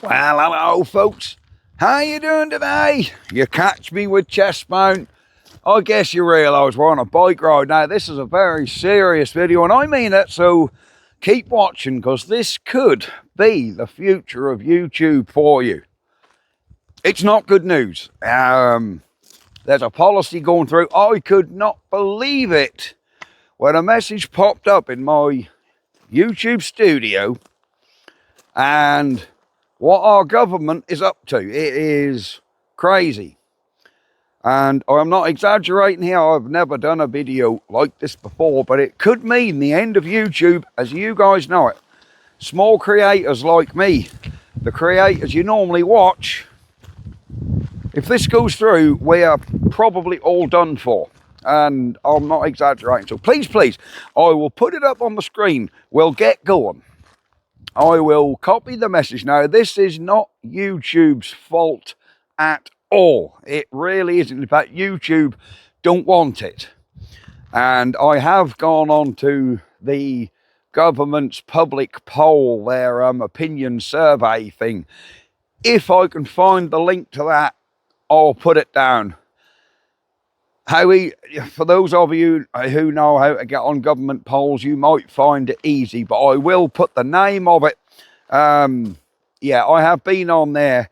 Well, hello folks. How you doing today? You catch me with chest mount. I guess you realise we're on a bike ride. Now, this is a very serious video, and I mean it, so keep watching, because this could be the future of YouTube for you. It's not good news. There's a policy going through. I could not believe it when a message popped up in my YouTube studio, and what our government is up to. It is crazy. And I'm not exaggerating here. I've never done a video like this before, but it could mean the end of YouTube as you guys know it. Small creators like me, the creators you normally watch, if this goes through, we are probably all done for. And I'm not exaggerating. So please, I will put it up on the screen. We'll get going. I will copy the message. Now, this is not YouTube's fault at all. It really isn't. In fact, YouTube don't want it. And I have gone on to the government's public poll, their opinion survey thing. If I can find the link to that, I'll put it down. For those of you who know how to get on government polls, you might find it easy, but I will put the name of it. Yeah, I have been on there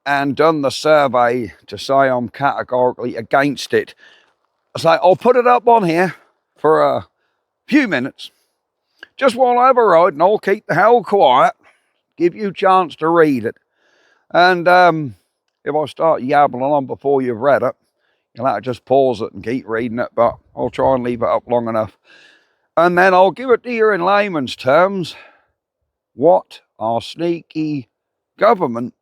and done the survey to say I'm categorically against it. So I'll put it up on here for a few minutes, just while I have a ride, and I'll keep the hell quiet, give you a chance to read it. And if I start yabbling on before you've read it, you'll have to just pause it and keep reading it, but I'll try and leave it up long enough. And then I'll give it to you in layman's terms what our sneaky government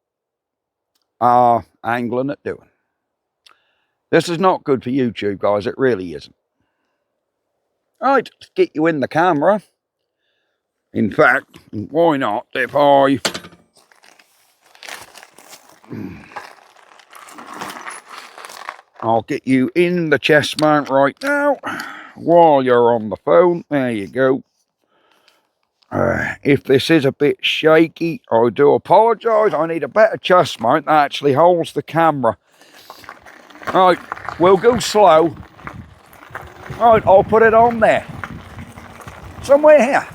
are angling at doing. This is not good for YouTube, guys. It really isn't. Right, let's get you in the camera. In fact, why not if I'll get you in the chest mount right now while you're on the phone. There you go. If this is a bit shaky, I do apologise. I need a better chest mount that actually holds the camera. Right, we'll go slow. Right, I'll put it on there. Somewhere here.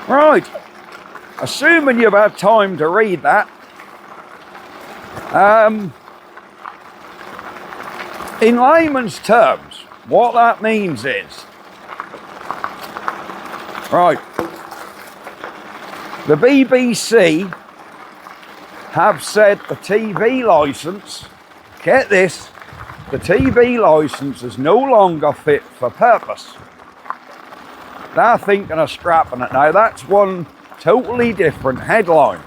Right, assuming you've had time to read that, in layman's terms, what that means is, right, the BBC have said the TV licence, get this, the TV licence is no longer fit for purpose. They're thinking of scrapping it. Now, that's one totally different headline.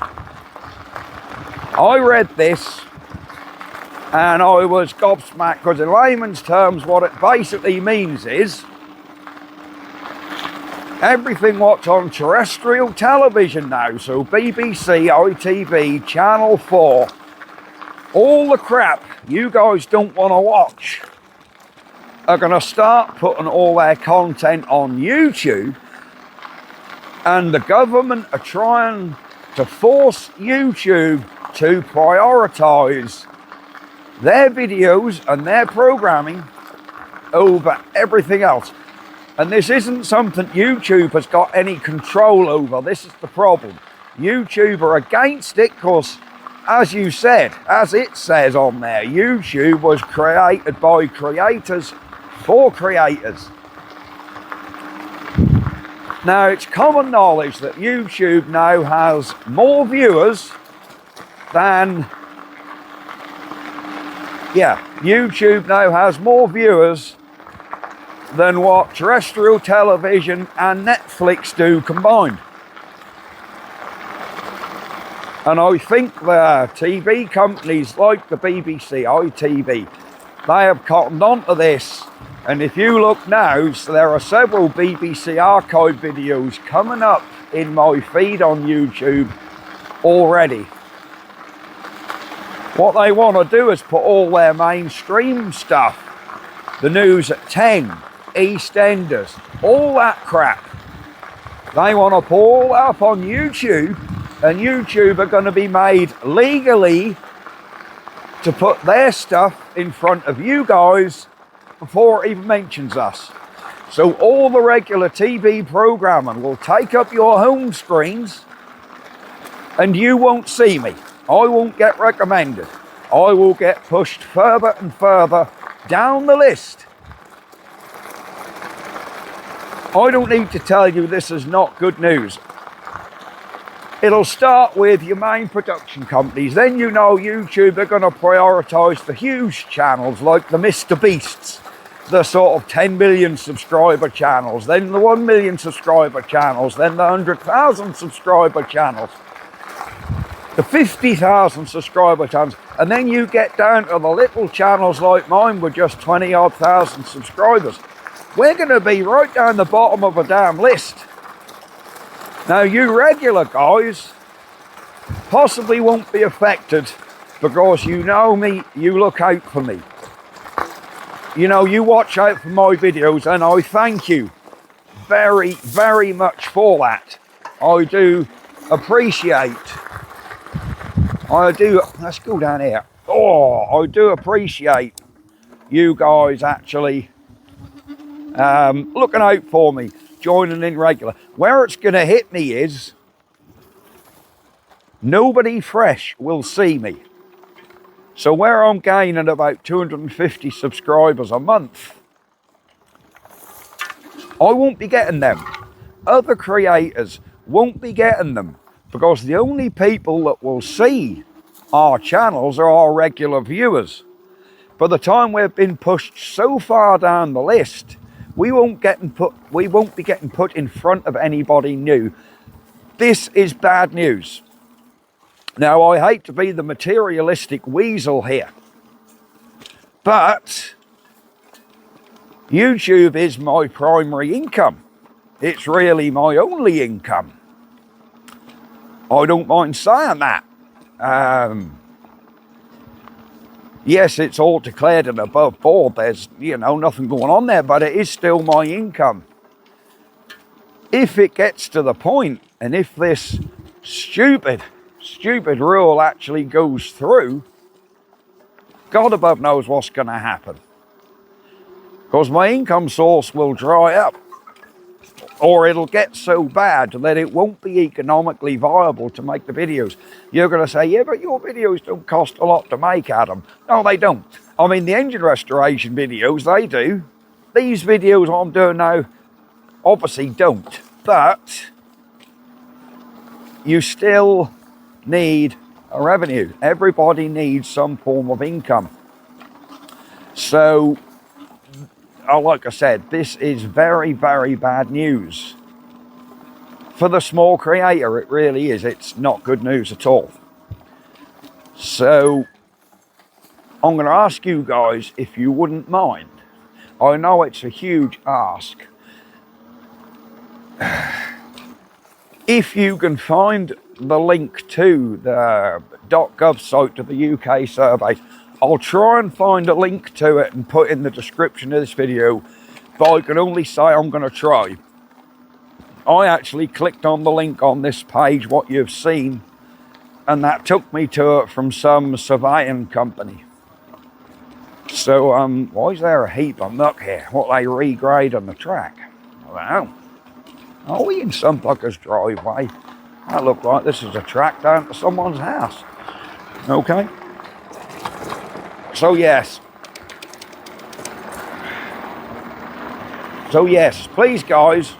I read this and I was gobsmacked, because in layman's terms, what it basically means is everything what's on terrestrial television now, so BBC, ITV, Channel 4, all the crap you guys don't want to watch, are going to start putting all their content on YouTube, and the government are trying to force YouTube to prioritise their videos and their programming over everything else. And this isn't something YouTube has got any control over. This is the problem. YouTube are against it because, as you said, as it says on there, YouTube was created by creators for creators. Now, it's common knowledge that YouTube now has more viewers than... Yeah, YouTube now has more viewers than what terrestrial television and Netflix do combined. And I think the TV companies like the BBC, ITV, they have cottoned on to this. And if you look now, so there are several BBC archive videos coming up in my feed on YouTube already. What they want to do is put all their mainstream stuff, the news at 10, EastEnders, all that crap, they want to put all up on YouTube, and YouTube are going to be made legally to put their stuff in front of you guys before it even mentions us. So all the regular TV programming will take up your home screens and you won't see me. I won't get recommended. I will get pushed further and further down the list. I don't need to tell you this is not good news. It'll start with your main production companies. Then you know YouTube are going to prioritise the huge channels like the Mr. Beasts, the sort of 10 million subscriber channels, then the 1 million subscriber channels, then the 100,000 subscriber channels, the 50,000 subscriber channels, and then you get down to the little channels like mine with just 20-odd thousand subscribers. We're going to be right down the bottom of a damn list. Now, you regular guys possibly won't be affected because you know me, you look out for me. You know, you watch out for my videos, and I thank you very, very much for that. I do appreciate. Let's go down here. Oh, I do appreciate you guys actually looking out for me, joining in regular. Where it's going to hit me is nobody fresh will see me. So where I'm gaining about 250 subscribers a month, I won't be getting them. Other creators won't be getting them because the only people that will see our channels are our regular viewers. By the time we've been pushed so far down the list, we won't be getting put in front of anybody new. This is bad news. Now, I hate to be the materialistic weasel here, but YouTube is my primary income. It's really my only income. I don't mind saying that. Yes, it's all declared and above board. There's, nothing going on there, but it is still my income. If it gets to the point, and if this stupid rule actually goes through, God above knows what's going to happen. Because my income source will dry up, or it'll get so bad that it won't be economically viable to make the videos. You're going to say, yeah, but your videos don't cost a lot to make, Adam. No, they don't. I mean, the engine restoration videos, they do. These videos I'm doing now obviously don't. But you still need a revenue. Everybody needs some form of income. So, like I said, this is very, very bad news. For the small creator, it really is. It's not good news at all. So, I'm going to ask you guys if you wouldn't mind. I know it's a huge ask. If you can find the link to the .gov site to the UK survey, I'll try and find a link to it and put in the description of this video, but I can only say I'm going to try. I actually clicked on the link on this page, what you've seen, and that took me to it from some surveying company. So, why is there a heap of muck here? What, they regrade on the track? Wow. Are we in some fucker's driveway? That looked like this is a track down to someone's house. Okay. So yes. So yes, please guys,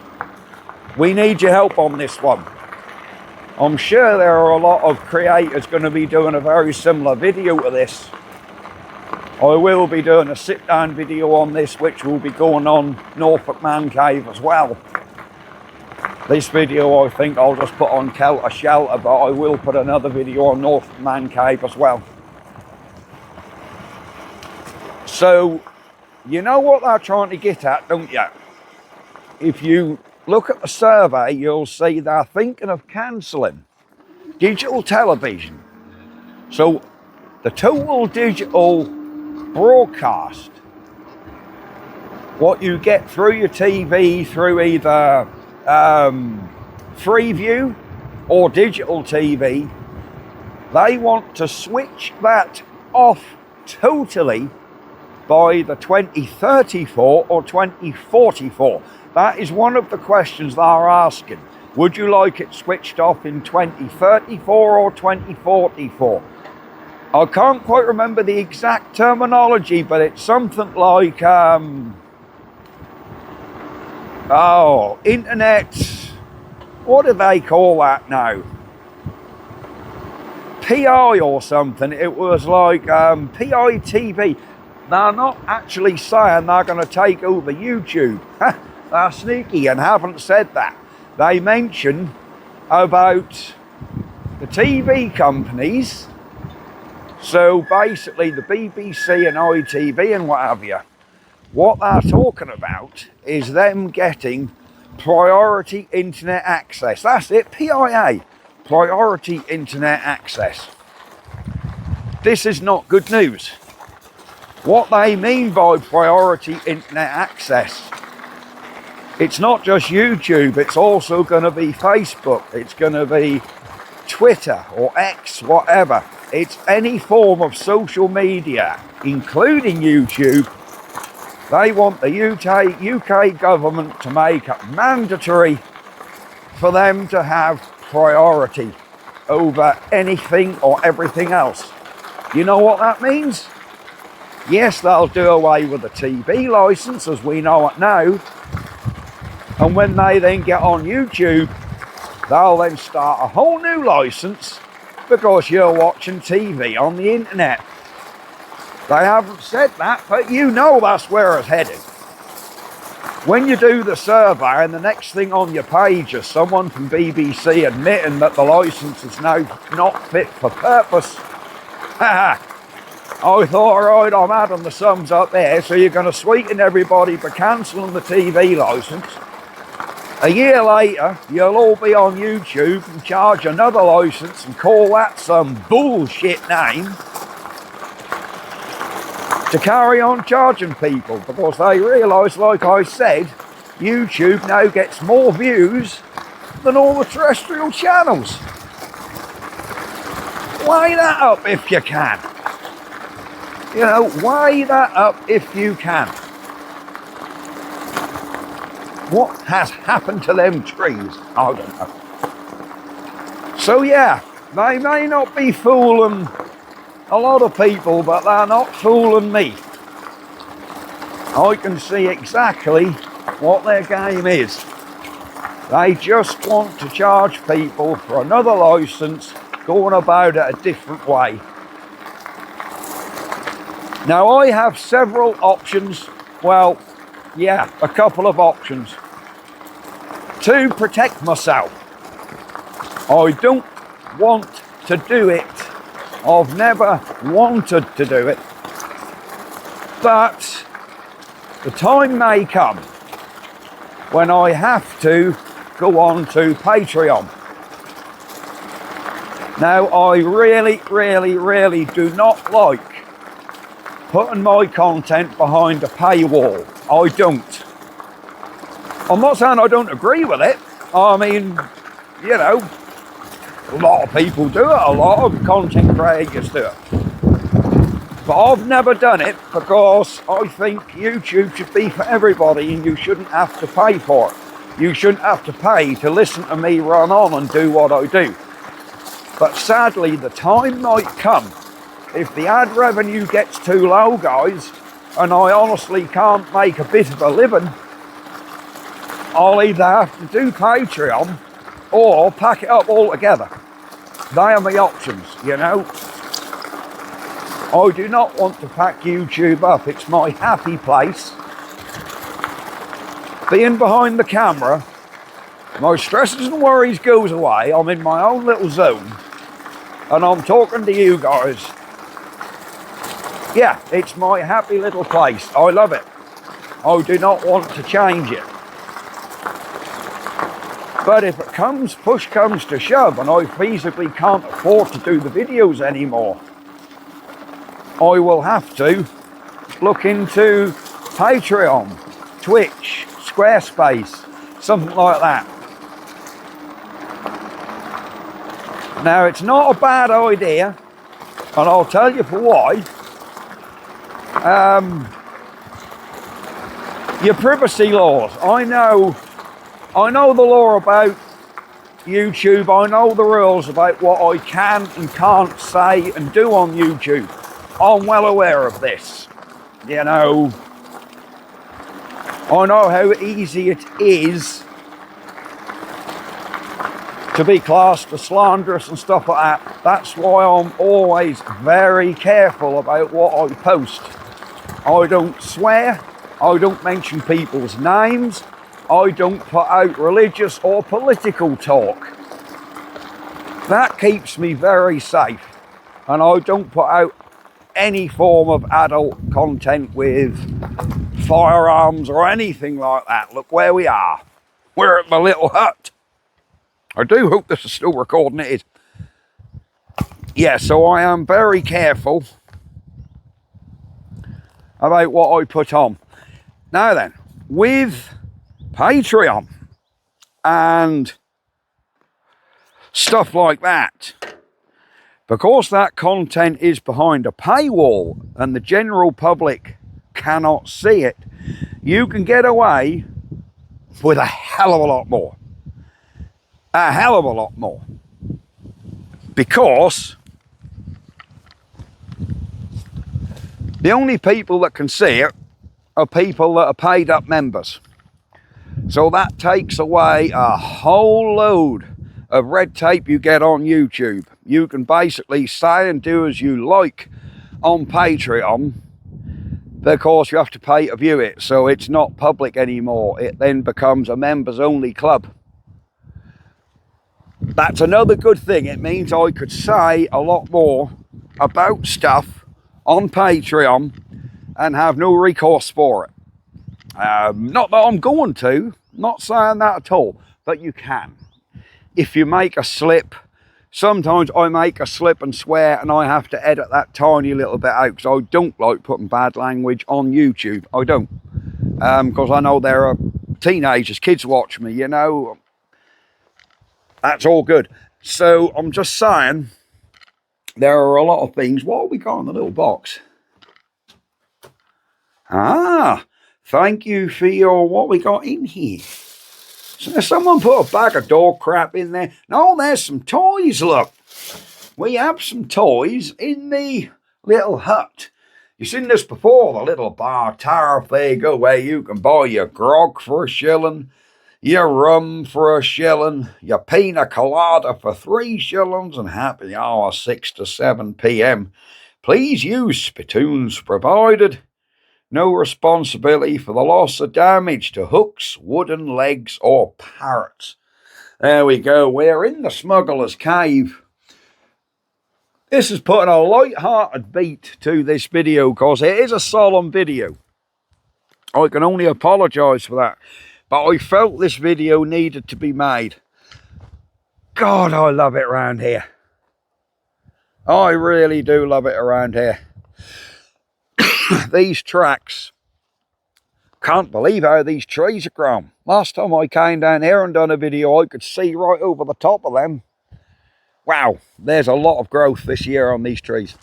we need your help on this one. I'm sure there are a lot of creators going to be doing a very similar video to this. I will be doing a sit down video on this, which will be going on Norfolk Man Cave as well. This video I think I'll just put on Kelter Shelter, but I will put another video on Norfolk Man Cave as well. So, you know what they're trying to get at, don't you? If you look at the survey, you'll see they're thinking of cancelling digital television. So, the total digital broadcast, what you get through your TV, through either Freeview or digital TV, they want to switch that off totally by the 2034 or 2044. That is one of the questions they are asking. Would you like it switched off in 2034 or 2044? I can't quite remember the exact terminology, but it's something like, internet, what do they call that now? PI or something. It was like PITV. They're not actually saying they're going to take over YouTube. They're sneaky and haven't said that. They mention about the TV companies. So basically the BBC and ITV and what have you, what they're talking about is them getting priority internet access. That's it, PIA, priority internet access. This is not good news. What they mean by priority internet access, it's not just YouTube, it's also going to be Facebook, it's going to be Twitter or X, whatever. It's any form of social media, including YouTube. They want the UK government to make it mandatory for them to have priority over anything or everything else. You know what that means? Yes, they'll do away with the TV license as we know it now. And when they then get on YouTube, they'll then start a whole new license because you're watching TV on the internet. They haven't said that, but you know that's where it's headed. When you do the survey and the next thing on your page is someone from BBC admitting that the license is now not fit for purpose, I thought, all right, I'm adding the sums up there, so you're going to sweeten everybody for cancelling the TV licence. A year later, you'll all be on YouTube and charge another licence and call that some bullshit name to carry on charging people because they realise, like I said, YouTube now gets more views than all the terrestrial channels. Weigh that up if you can. You know, weigh that up if you can. What has happened to them trees? I don't know. So yeah, they may not be fooling a lot of people, but they're not fooling me. I can see exactly what their game is. They just want to charge people for another licence, going about it a different way. Now I have several options, well, yeah, a couple of options to protect myself. I don't want to do it. I've never wanted to do it. But the time may come when I have to go on to Patreon. Now, I really do not like putting my content behind a paywall. I don't. I'm not saying I don't agree with it. I mean, you know, a lot of people do it. A lot of content creators do it. But I've never done it because I think YouTube should be for everybody and you shouldn't have to pay for it. You shouldn't have to pay to listen to me run on and do what I do. But sadly, the time might come, if the ad revenue gets too low, guys, and I honestly can't make a bit of a living, I'll either have to do Patreon or pack it up altogether. They are my options, you know. I do not want to pack YouTube up. It's my happy place. Being behind the camera, my stresses and worries goes away. I'm in my own little zone. And I'm talking to you guys. Yeah, it's my happy little place. I love it. I do not want to change it. But if push comes to shove and I feasibly can't afford to do the videos anymore, I will have to look into Patreon, Twitch, Squarespace, something like that. Now, it's not a bad idea, and I'll tell you for why. Your privacy laws. I know the law about YouTube. I know the rules about what I can and can't say and do on YouTube. I'm well aware of this. You know, I know how easy it is to be classed as slanderous and stuff like that. That's why I'm always very careful about what I post. I don't swear. I don't mention people's names. I don't put out religious or political talk. That keeps me very safe. And I don't put out any form of adult content with firearms or anything like that. Look where we are. We're at my little hut. I do hope this is still recording. It is. Yeah, so I am very careful about what I put on. Now then, with Patreon and stuff like that, because that content is behind a paywall and the general public cannot see it, you can get away with a hell of a lot more. A hell of a lot more. Because the only people that can see it are people that are paid up members. So that takes away a whole load of red tape you get on YouTube. You can basically say and do as you like on Patreon because you have to pay to view it. So it's not public anymore. It then becomes a members only club. That's another good thing. It means I could say a lot more about stuff on Patreon and have no recourse for it. Not that I'm going to, not saying that at all, but you can. If you make a slip, sometimes I make a slip and swear and I have to edit that tiny little bit out because I don't like putting bad language on YouTube. I don't. Because I know there are teenagers, kids watch me, you know. That's all good. So I'm just saying, there are a lot of things. What have we got in the little box? Ah, thank you for your, what we got in here. So someone put a bag of dog crap in there. No, there's some toys, look. We have some toys in the little hut. You've seen this before, the little bar tariff. There you go, where you can buy your grog for $1, your rum for $1, your pina colada for 3 shillings, and happy hour 6 to 7 p.m. Please use spittoons provided. No responsibility for the loss or damage to hooks, wooden legs, or parrots. There we go. We're in the Smuggler's Cave. This is putting a light-hearted beat to this video because it is a solemn video. I can only apologise for that. But I felt this video needed to be made. God, I love it around here. I really do love it around here. These tracks, can't believe how these trees are grown. Last time I came down here and done a video, I could see right over the top of them. Wow, there's a lot of growth this year on these trees.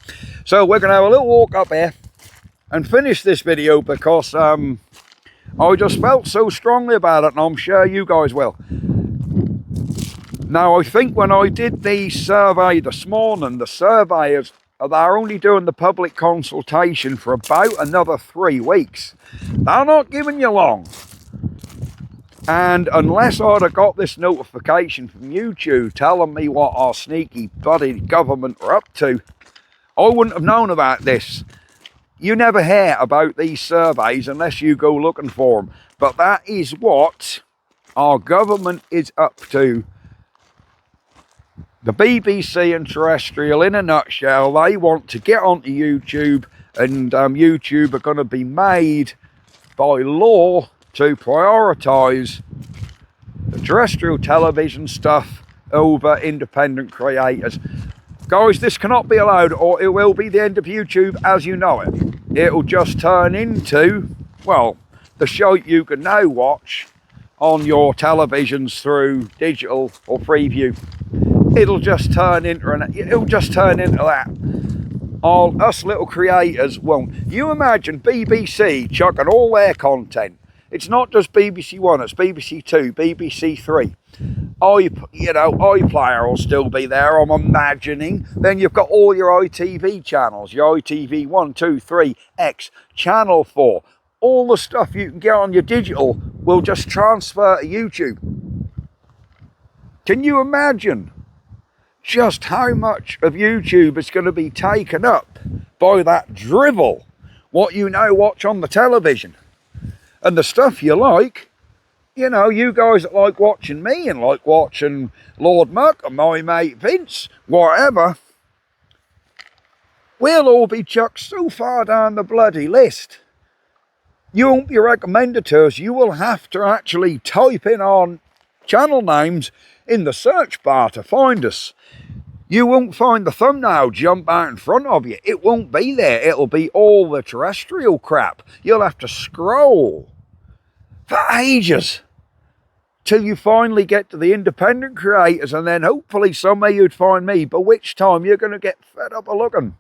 So we're going to have a little walk up here and finish this video because I just felt so strongly about it, and I'm sure you guys will. Now, I think when I did the survey this morning, the surveyors, they're only doing the public consultation for about another 3 weeks. They're not giving you long. And unless I'd have got this notification from YouTube telling me what our sneaky bloody government are up to, I wouldn't have known about this. You never hear about these surveys unless you go looking for them. But that is what our government is up to. The BBC and terrestrial, in a nutshell, they want to get onto YouTube, and YouTube are going to be made by law to prioritise the terrestrial television stuff over independent creators. Guys, this cannot be allowed, or it will be the end of YouTube as you know it. It'll just turn into, well, the show you can now watch on your televisions through digital or Freeview. It'll just turn into that. All us little creators won't. You imagine BBC chucking all their content. It's not just BBC One, it's BBC Two, BBC Three. iPlayer will still be there, I'm imagining. Then you've got all your ITV channels, your ITV 1, 2, 3, X, Channel 4. All the stuff you can get on your digital will just transfer to YouTube. Can you imagine just how much of YouTube is going to be taken up by that drivel, what you now watch on the television? And the stuff you like, you know, you guys that like watching me and like watching Lord Muck and my mate Vince, whatever, we'll all be chucked so far down the bloody list. You won't be recommended to us. You will have to actually type in our channel names in the search bar to find us. You won't find the thumbnail jump out in front of you. It won't be there. It'll be all the terrestrial crap. You'll have to scroll for ages till you finally get to the independent creators, and then hopefully somewhere you'd find me, by which time you're going to get fed up of looking.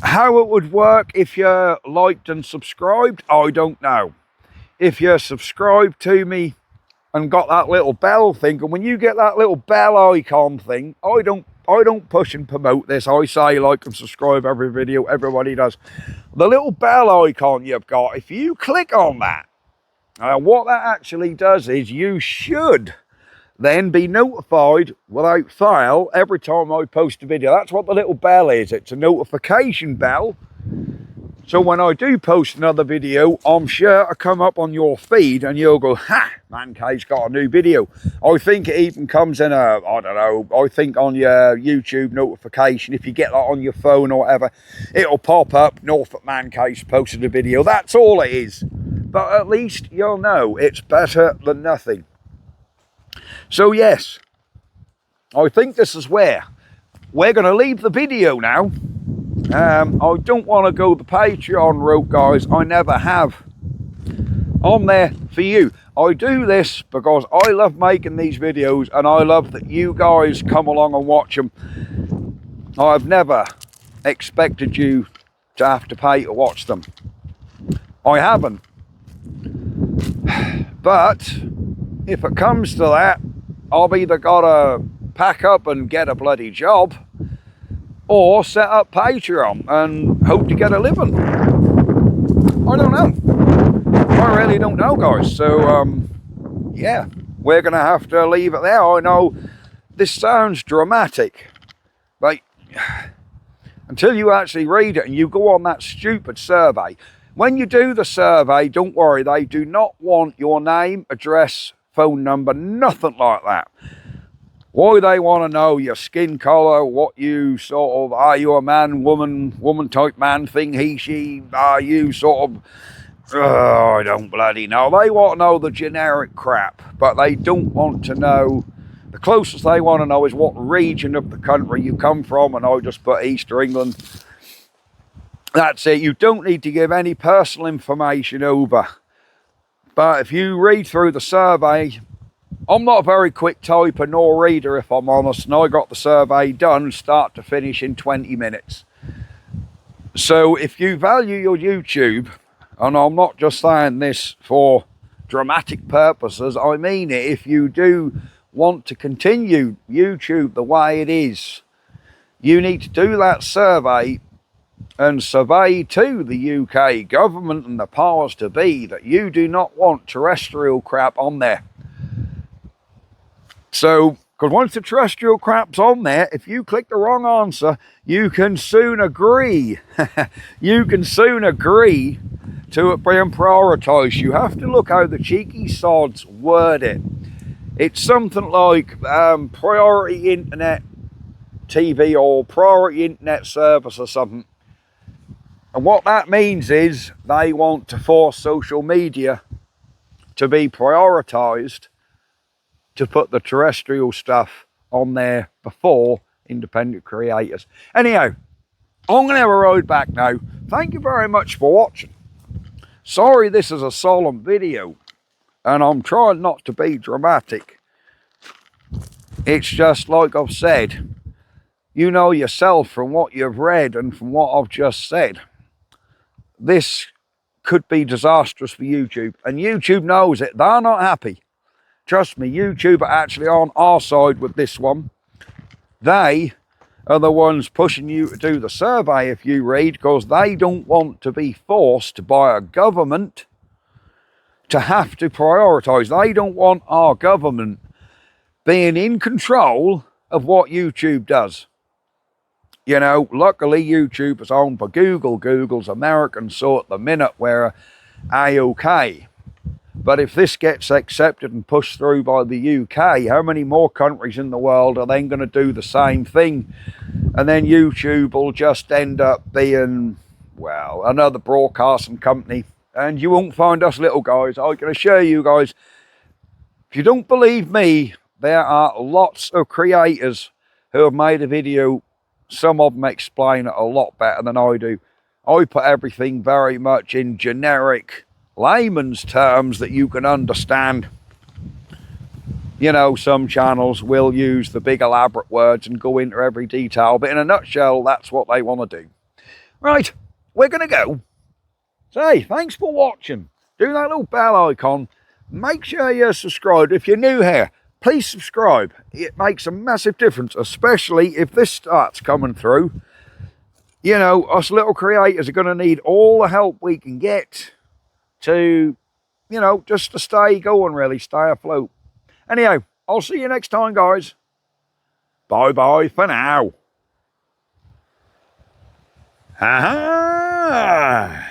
How it would work if you're liked and subscribed, I don't know. If you're subscribed to me and got that little bell thing, and when you get that little bell icon thing, I don't push and promote this. I say like and subscribe every video, everybody does. The little bell icon you've got, if you click on that, what that actually does is you should then be notified without fail every time I post a video. That's what the little bell is. It's a notification bell. So when I do post another video, I'm sure to come up on your feed and you'll go, ha, Mancave's got a new video. I think it even comes in a, I don't know, I think on your YouTube notification, if you get that on your phone or whatever, it'll pop up, Norfolk Mancave's posted a video. That's all it is. But at least you'll know it's better than nothing. So yes, I think this is where we're going to leave the video now. I don't want to go the Patreon route, guys. I never have. I'm there for you. I do this because I love making these videos, and I love that you guys come along and watch them. I've never expected you to have to pay to watch them. I haven't. But if it comes to that, I've either got to pack up and get a bloody job, or set up Patreon and hope to get a living. I don't know. I really don't know, guys. So, yeah, we're going to have to leave it there. I know this sounds dramatic, but until you actually read it and you go on that stupid survey, when you do the survey, don't worry, they do not want your name, address, phone number, nothing like that. Why they want to know your skin colour, what you sort of, are you a man, woman type man thing, he, she, are you sort of, I don't bloody know. They want to know the generic crap, but they don't want to know, the closest they want to know is what region of the country you come from, and I just put East England. That's it. You don't need to give any personal information over. But if you read through the survey, I'm not a very quick typer nor reader, if I'm honest, and I got the survey done start to finish in 20 minutes. So if you value your YouTube, and I'm not just saying this for dramatic purposes, I mean it, if you do want to continue YouTube the way it is, you need to do that survey and survey to the UK government and the powers to be that you do not want terrestrial crap on there. So, because once the terrestrial crap's on there, if you click the wrong answer, you can soon agree. You can soon agree to it being prioritised. You have to look how the cheeky sods word it. It's something like priority internet TV or priority internet service or something. And what that means is they want to force social media to be prioritised, to put the terrestrial stuff on there before independent creators. Anyhow, I'm going to have a road back now. Thank you very much for watching. Sorry this is a solemn video, and I'm trying not to be dramatic. It's just like I've said, you know yourself from what you've read and from what I've just said, this could be disastrous for YouTube, and YouTube knows it. They're not happy. Trust me, YouTube are actually on our side with this one. They are the ones pushing you to do the survey, if you read, because they don't want to be forced by a government to have to prioritise. They don't want our government being in control of what YouTube does. You know, luckily YouTube is owned by Google. Google's American, so at the minute we're A-OK. But if this gets accepted and pushed through by the UK, how many more countries in the world are then going to do the same thing? And then YouTube will just end up being, well, another broadcasting company. And you won't find us little guys. I can assure you guys, if you don't believe me, there are lots of creators who have made a video. Some of them explain it a lot better than I do. I put everything very much in generic layman's terms that you can understand. You know, some channels will use the big elaborate words and go into every detail, but in a nutshell, that's what they want to do. Right, we're going to go. Say, thanks for watching. Do that little bell icon. Make sure you're subscribed. If you're new here, please subscribe. It makes a massive difference, especially if this starts coming through. You know, us little creators are going to need all the help we can get to, you know, just to stay going, really, stay afloat. Anyhow, I'll see you next time, guys. Bye-bye for now. Ha-ha!